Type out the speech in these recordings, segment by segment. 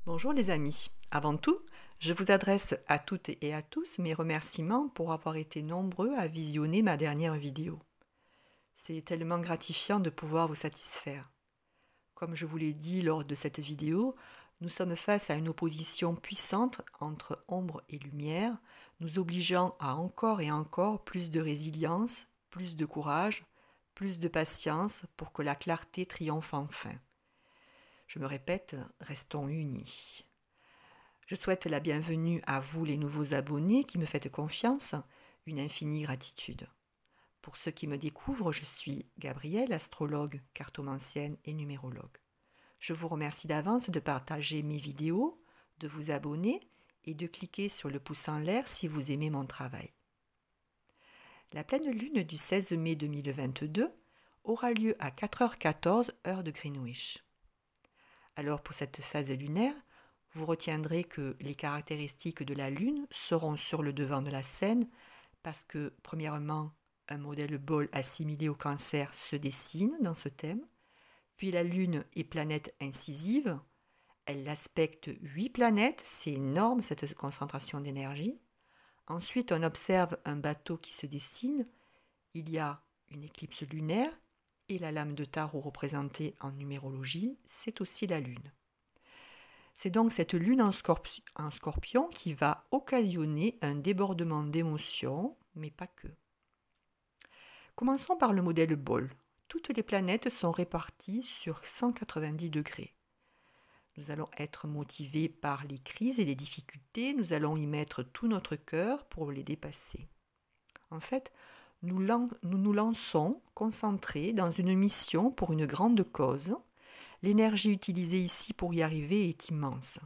Bonjour les amis. Avant tout, je vous adresse à toutes et à tous mes remerciements pour avoir été nombreux à visionner ma dernière vidéo. C'est tellement gratifiant de pouvoir vous satisfaire. Comme je vous l'ai dit lors de cette vidéo, nous sommes face à une opposition puissante entre ombre et lumière, nous obligeant à encore et encore plus de résilience, plus de courage, plus de patience pour que la clarté triomphe enfin. Je me répète, restons unis. Je souhaite la bienvenue à vous les nouveaux abonnés qui me faites confiance, une infinie gratitude. Pour ceux qui me découvrent, je suis Gabrielle, astrologue, cartomancienne et numérologue. Je vous remercie d'avance de partager mes vidéos, de vous abonner et de cliquer sur le pouce en l'air si vous aimez mon travail. La pleine lune du 16 mai 2022 aura lieu à 4h14 heure de Greenwich. Alors pour cette phase lunaire, vous retiendrez que les caractéristiques de la Lune seront sur le devant de la scène parce que, premièrement, un modèle Ball assimilé au Cancer se dessine dans ce thème, puis la Lune est planète incisive, elle aspecte 8 planètes, c'est énorme cette concentration d'énergie. Ensuite, on observe un bateau qui se dessine, il y a une éclipse lunaire et la lame de tarot représentée en numérologie, c'est aussi la Lune. C'est donc cette lune en scorpion qui va occasionner un débordement d'émotions, mais pas que. Commençons par le modèle Ball. Toutes les planètes sont réparties sur 190 degrés. Nous allons être motivés par les crises et les difficultés, nous allons y mettre tout notre cœur pour les dépasser. En fait, nous nous lançons concentrés dans une mission pour une grande cause. L'énergie utilisée ici pour y arriver est immense.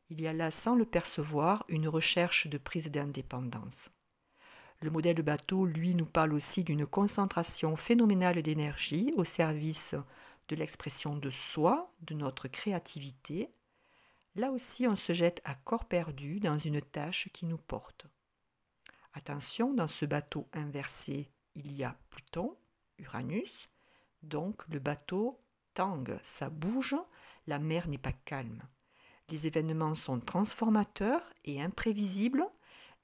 Il y a là, sans le percevoir, une recherche de prise d'indépendance. Le modèle bateau, lui, nous parle aussi d'une concentration phénoménale d'énergie au service de l'expression de soi, de notre créativité. Là aussi, on se jette à corps perdu dans une tâche qui nous porte. Attention, dans ce bateau inversé, il y a Pluton, Uranus, donc le bateau tangue, ça bouge, la mer n'est pas calme. Les événements sont transformateurs et imprévisibles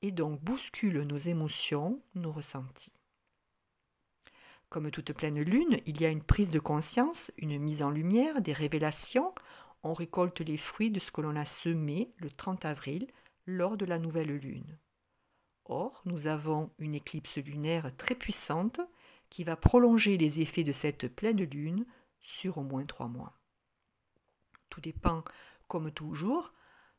et donc bousculent nos émotions, nos ressentis. Comme toute pleine lune, il y a une prise de conscience, une mise en lumière, des révélations. On récolte les fruits de ce que l'on a semé le 30 avril lors de la nouvelle lune. Or, nous avons une éclipse lunaire très puissante qui va prolonger les effets de cette pleine lune sur au moins 3 mois. Tout dépend, comme toujours,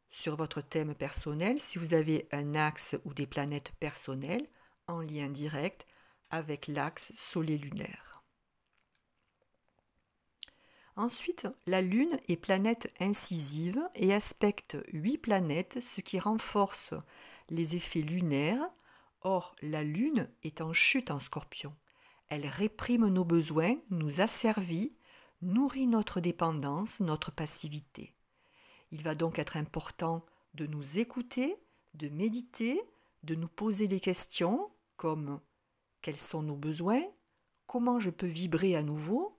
sur votre thème personnel, si vous avez un axe ou des planètes personnelles en lien direct avec l'axe soleil-lunaire. Ensuite, la Lune est planète incisive et aspecte 8 planètes, ce qui renforce les effets lunaires. Or, la Lune est en chute en Scorpion. Elle réprime nos besoins, nous asservit, nourrit notre dépendance, notre passivité. Il va donc être important de nous écouter, de méditer, de nous poser les questions comme quels sont nos besoins, comment je peux vibrer à nouveau,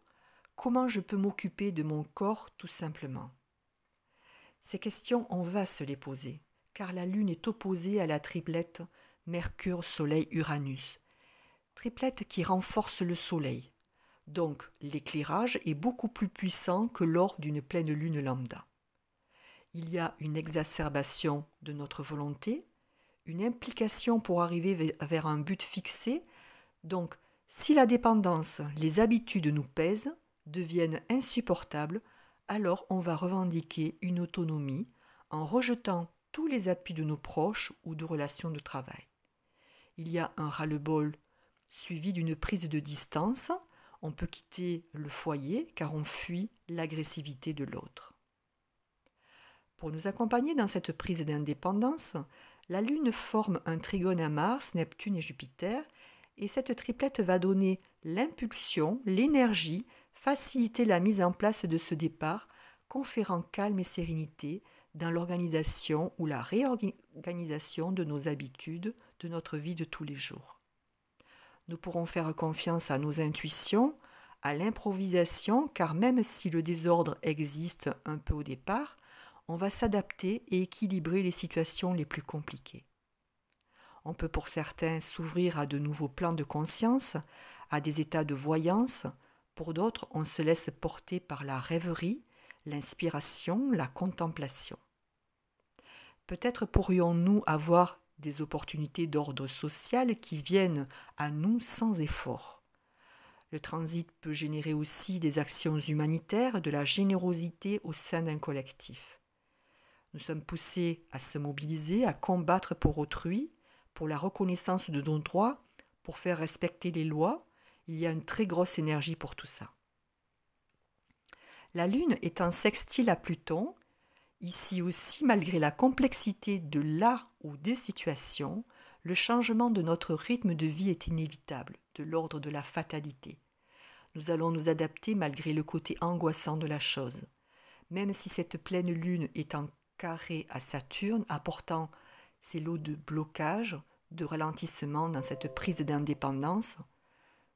comment je peux m'occuper de mon corps tout simplement. Ces questions, on va se les poser, car la Lune est opposée à la triplette Mercure-Soleil-Uranus, triplette qui renforce le Soleil. Donc l'éclairage est beaucoup plus puissant que lors d'une pleine lune lambda. Il y a une exacerbation de notre volonté, une implication pour arriver vers un but fixé. Donc si la dépendance, les habitudes nous pèsent, deviennent insupportables, alors on va revendiquer une autonomie en rejetant tous les appuis de nos proches ou de relations de travail. Il y a un ras-le-bol suivi d'une prise de distance. On peut quitter le foyer car on fuit l'agressivité de l'autre. Pour nous accompagner dans cette prise d'indépendance, la Lune forme un trigone à Mars, Neptune et Jupiter, et cette triplette va donner l'impulsion, l'énergie, faciliter la mise en place de ce départ, conférant calme et sérénité dans l'organisation ou la réorganisation de nos habitudes, de notre vie de tous les jours. Nous pourrons faire confiance à nos intuitions, à l'improvisation, car même si le désordre existe un peu au départ, on va s'adapter et équilibrer les situations les plus compliquées. On peut pour certains s'ouvrir à de nouveaux plans de conscience, à des états de voyance. Pour d'autres, on se laisse porter par la rêverie, l'inspiration, la contemplation. Peut-être pourrions-nous avoir des opportunités d'ordre social qui viennent à nous sans effort. Le transit peut générer aussi des actions humanitaires, de la générosité au sein d'un collectif. Nous sommes poussés à se mobiliser, à combattre pour autrui, pour la reconnaissance de nos droits, pour faire respecter les lois. Il y a une très grosse énergie pour tout ça. La Lune est en sextile à Pluton. Ici aussi, malgré la complexité de la ou des situations, le changement de notre rythme de vie est inévitable, de l'ordre de la fatalité. Nous allons nous adapter malgré le côté angoissant de la chose. Même si cette pleine lune est en carré à Saturne, apportant ses lots de blocage, de ralentissement dans cette prise d'indépendance,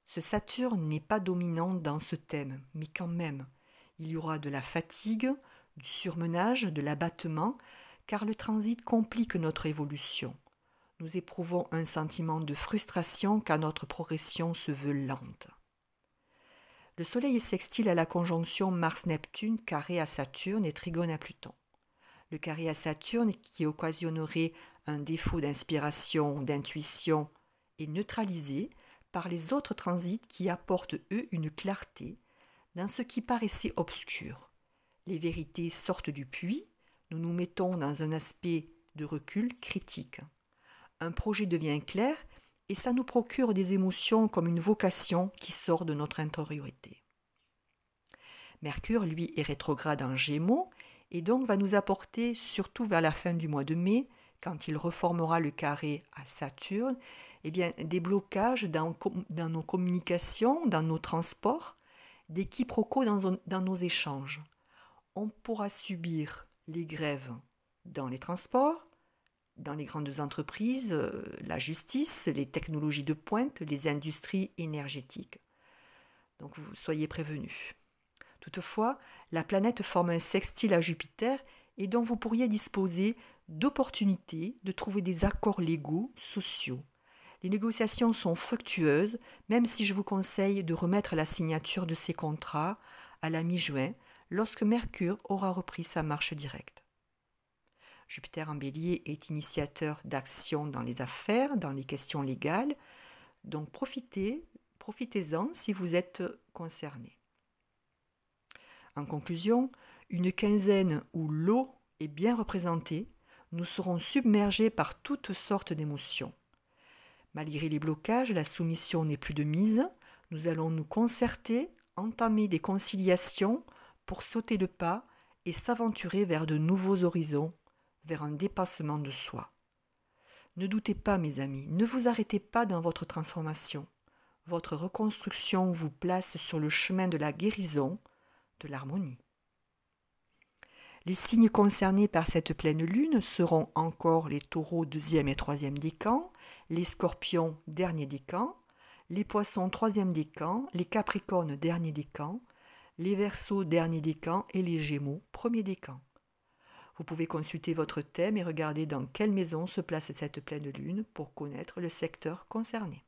ce Saturne n'est pas dominant dans ce thème, mais quand même, il y aura de la fatigue, du surmenage, de l'abattement, car le transit complique notre évolution. Nous éprouvons un sentiment de frustration car notre progression se veut lente. Le Soleil est sextile à la conjonction Mars-Neptune, carré à Saturne et trigone à Pluton. Le carré à Saturne, qui occasionnerait un défaut d'inspiration, d'intuition, est neutralisé par les autres transits qui apportent, eux, une clarté dans ce qui paraissait obscur. Les vérités sortent du puits, nous nous mettons dans un aspect de recul critique. Un projet devient clair et ça nous procure des émotions comme une vocation qui sort de notre intériorité. Mercure, lui, est rétrograde en Gémeaux et donc va nous apporter, surtout vers la fin du mois de mai, quand il reformera le carré à Saturne, des blocages dans nos communications, dans nos transports, des quiproquos dans nos échanges. On pourra subir les grèves dans les transports, dans les grandes entreprises, la justice, les technologies de pointe, les industries énergétiques. Donc vous soyez prévenus. Toutefois, la planète forme un sextile à Jupiter et donc vous pourriez disposer d'opportunités de trouver des accords légaux, sociaux. Les négociations sont fructueuses, même si je vous conseille de remettre la signature de ces contrats à la mi-juin, lorsque Mercure aura repris sa marche directe. Jupiter en Bélier est initiateur d'actions dans les affaires, dans les questions légales, donc profitez-en si vous êtes concerné. En conclusion, une quinzaine où l'eau est bien représentée, nous serons submergés par toutes sortes d'émotions. Malgré les blocages, la soumission n'est plus de mise, nous allons nous concerter, entamer des conciliations pour sauter le pas et s'aventurer vers de nouveaux horizons, vers un dépassement de soi. Ne doutez pas, mes amis, ne vous arrêtez pas dans votre transformation. Votre reconstruction vous place sur le chemin de la guérison, de l'harmonie. Les signes concernés par cette pleine lune seront encore les taureaux 2e et 3e décan, les scorpions dernier décan, les poissons 3e décan, les capricornes dernier décan, les verseaux dernier décan et les gémeaux 1er décan. Vous pouvez consulter votre thème et regarder dans quelle maison se place cette pleine lune pour connaître le secteur concerné.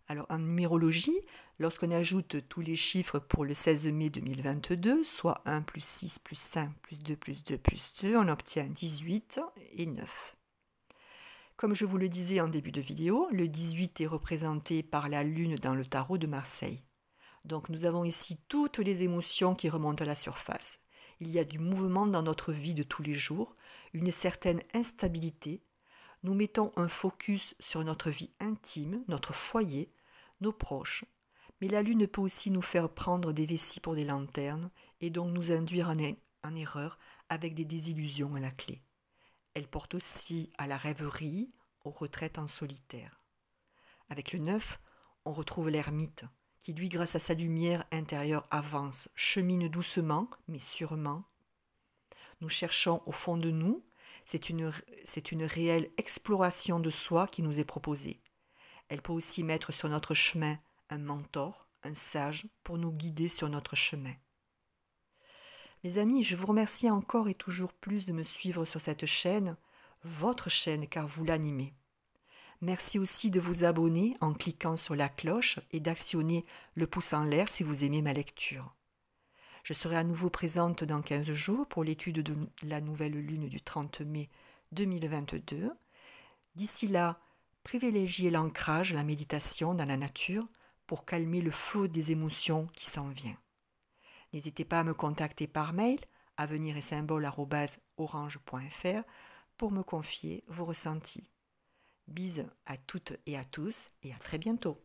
Alors en numérologie, lorsqu'on ajoute tous les chiffres pour le 16 mai 2022, soit 1 plus 6 plus 5 plus 2 plus 2 plus 2, on obtient 18 et 9. Comme je vous le disais en début de vidéo, le 18 est représenté par la lune dans le tarot de Marseille. Donc nous avons ici toutes les émotions qui remontent à la surface. Il y a du mouvement dans notre vie de tous les jours, une certaine instabilité. Nous mettons un focus sur notre vie intime, notre foyer, nos proches. Mais la lune peut aussi nous faire prendre des vessies pour des lanternes et donc nous induire en erreur avec des désillusions à la clé. Elle porte aussi à la rêverie, aux retraites en solitaire. Avec le 9, on retrouve l'ermite, qui lui, grâce à sa lumière intérieure, avance, chemine doucement, mais sûrement. Nous cherchons au fond de nous, c'est une réelle exploration de soi qui nous est proposée. Elle peut aussi mettre sur notre chemin un mentor, un sage, pour nous guider sur notre chemin. Mes amis, je vous remercie encore et toujours plus de me suivre sur cette chaîne, votre chaîne car vous l'animez. Merci aussi de vous abonner en cliquant sur la cloche et d'actionner le pouce en l'air si vous aimez ma lecture. Je serai à nouveau présente dans 15 jours pour l'étude de la nouvelle lune du 30 mai 2022. D'ici là, privilégiez l'ancrage, la méditation dans la nature pour calmer le flot des émotions qui s'en vient. N'hésitez pas à me contacter par mail aveniretsymbole@orange.fr pour me confier vos ressentis. Bises à toutes et à tous et à très bientôt.